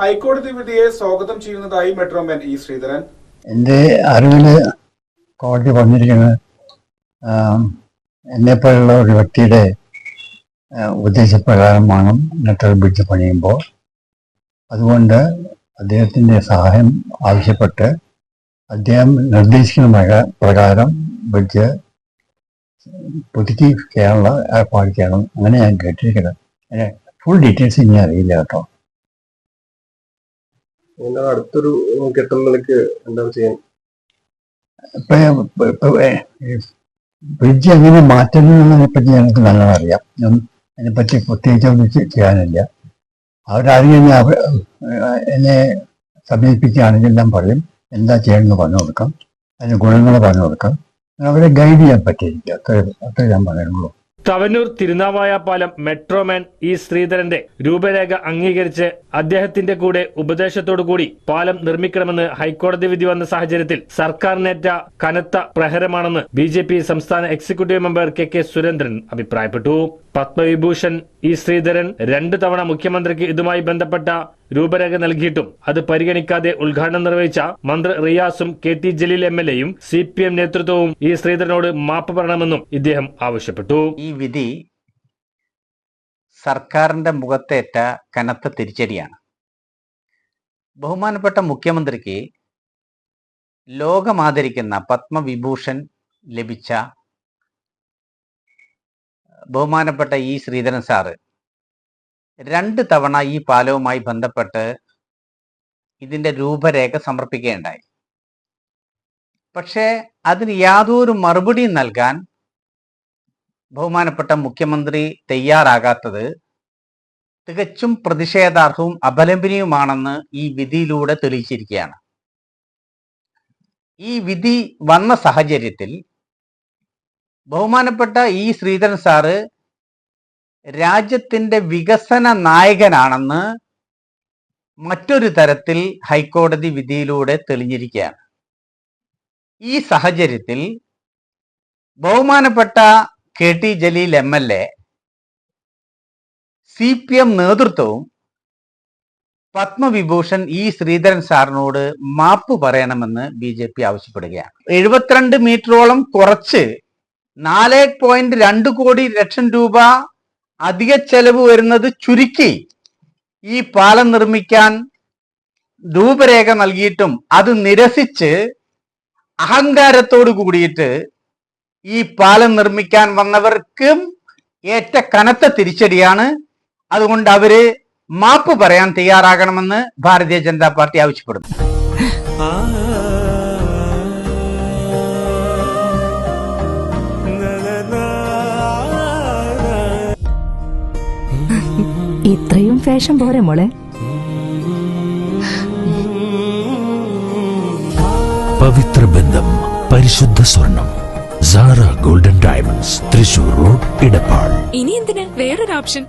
ഹൈക്കോടതി വിധിയെ സ്വാഗതം ചെയ്യുന്നതായി മെട്രോമാൻ ഇ ശ്രീധരൻ. എൻ്റെ അറിവില് കോടതി പറഞ്ഞിരിക്കുന്നത് എന്നെപ്പോലുള്ള ഒരു വ്യക്തിയുടെ ഉപദേശപ്രകാരമാണ് നെട്ടൽ ബ്രിഡ്ജ് പണിയുമ്പോൾ. അതുകൊണ്ട് അദ്ദേഹത്തിൻ്റെ സഹായം ആവശ്യപ്പെട്ട് അദ്ദേഹം നിർദ്ദേശിക്കുന്ന പ്രകാരം ബ്രിഡ്ജ് പുതുക്കി ചെയ്യാനുള്ള ഏർപ്പാട് ചെയ്യണം. അങ്ങനെ ഞാൻ കേട്ടിരിക്കുന്നത്. ഫുൾ ഡീറ്റെയിൽസ് ഇനി അറിയില്ല കേട്ടോ. അടുത്തൊരു കെട്ടുന്നതിലേക്ക് എന്താണ് ചെയ്യാൻ ബ്രിഡ്ജ് എങ്ങനെ മാറ്റുന്നതിനെ പറ്റി ഞങ്ങൾക്ക് നല്ലോണം അറിയാം. അതിനെപ്പറ്റി പ്രത്യേകിച്ച് ചെയ്യാനില്ല. അവരാരെങ്കിലും എന്നെ സമീപിക്കുകയാണെങ്കിൽ ഞാൻ പറയും എന്താ ചെയ്യണമെന്ന് പറഞ്ഞു കൊടുക്കാം, അതിന് ഗുണങ്ങൾ പറഞ്ഞു കൊടുക്കാം. അവരെ ഗൈഡ് ചെയ്യാൻ പറ്റിയിരിക്കുക. അത്രേ ഞാൻ പറയുന്നുള്ളൂ. തവനൂർ തിരുനാവായ പാലം മെട്രോമാൻ ഇ ശ്രീധരന്റെ രൂപരേഖ അംഗീകരിച്ച് അദ്ദേഹത്തിന്റെ കൂടെ ഉപദേശത്തോടുകൂടി പാലം നിർമ്മിക്കണമെന്ന് ഹൈക്കോടതി വിധി വന്ന സാഹചര്യത്തിൽ സർക്കാരിനേറ്റ കനത്ത പ്രഹരമാണെന്ന് ബിജെപി സംസ്ഥാന എക്സിക്യൂട്ടീവ് മെമ്പർ കെ സുരേന്ദ്രൻ അഭിപ്രായപ്പെട്ടു. പത്മവിഭൂഷൺ ഇ ശ്രീധരൻ 2 തവണ മുഖ്യമന്ത്രിക്ക് ഇതുമായി ബന്ധപ്പെട്ട രൂപരേഖ നൽകിയിട്ടും അത് പരിഗണിക്കാതെ ഉദ്ഘാടനം നിർവഹിച്ച മന്ത്രി റിയാസും KT ജലീൽ MLAയും CPM നേതൃത്വവും ഇ ശ്രീധരനോട് മാപ്പ് പറയണമെന്നും ഇദ്ദേഹം ആവശ്യപ്പെട്ടു. ഈ വിധി സർക്കാരിന്റെ മുഖത്തേറ്റ കനത്ത തിരിച്ചടിയാണ്. ബഹുമാനപ്പെട്ട മുഖ്യമന്ത്രിക്ക് ലോകമാദരിക്കുന്ന പത്മവിഭൂഷൺ ലഭിച്ച ബഹുമാനപ്പെട്ട ഇ ശ്രീധരൻ സാറ് 2 തവണ ഈ പാലവുമായി ബന്ധപ്പെട്ട് ഇതിന്റെ രൂപരേഖ സമർപ്പിക്കുകയുണ്ടായി. പക്ഷേ അതിന് യാതൊരു മറുപടിയും നൽകാൻ ബഹുമാനപ്പെട്ട മുഖ്യമന്ത്രി തയ്യാറാകാത്തത് തികച്ചും പ്രതിഷേധാർഹവും അപലപനീയവുമാണെന്ന് ഈ വിധിയിലൂടെ തെളിയിച്ചിരിക്കുകയാണ്. ഈ വിധി വന്ന സാഹചര്യത്തിൽ ബഹുമാനപ്പെട്ട ഇ ശ്രീധരൻ സാറ് രാജ്യത്തിന്റെ വികസന നായകനാണെന്ന് മറ്റൊരു തരത്തിൽ ഹൈക്കോടതി വിധിയിലൂടെ തെളിഞ്ഞിരിക്കുകയാണ്. ഈ സാഹചര്യത്തിൽ ബഹുമാനപ്പെട്ട KT ജലീൽ MLA, CPM നേതൃത്വവും പത്മവിഭൂഷൺ ഇ ശ്രീധരൻ സാറിനോട് മാപ്പ് പറയണമെന്ന് BJP ആവശ്യപ്പെടുകയാണ്. 72 മീറ്ററോളം കുറച്ച് 4.2 കോടി ലക്ഷം രൂപ അധിക ചെലവ് വരുന്നത് ചുരുക്കി ഈ പാലം നിർമ്മിക്കാൻ രൂപരേഖ നൽകിയിട്ടും അത് നിരസിച്ച് അഹങ്കാരത്തോട് കൂടിയിട്ട് ഈ പാലം നിർമ്മിക്കാൻ വന്നവർക്കും ഏറ്റ കനത്ത തിരിച്ചടിയാണ്. അതുകൊണ്ട് അവര് മാപ്പ് പറയാൻ തയ്യാറാകണമെന്ന് ഭാരതീയ ജനതാ പാർട്ടി ആവശ്യപ്പെടുന്നു. ഇത്രയും ഫാഷൻ പോരെ മോളെ? പവിത്ര ബന്ധം, പരിശുദ്ധ സ്വർണം. Sara golden diamonds, Thrissur road, Edappal. ഇനി എന്തിനാ വേറൊരു ഓപ്ഷൻ?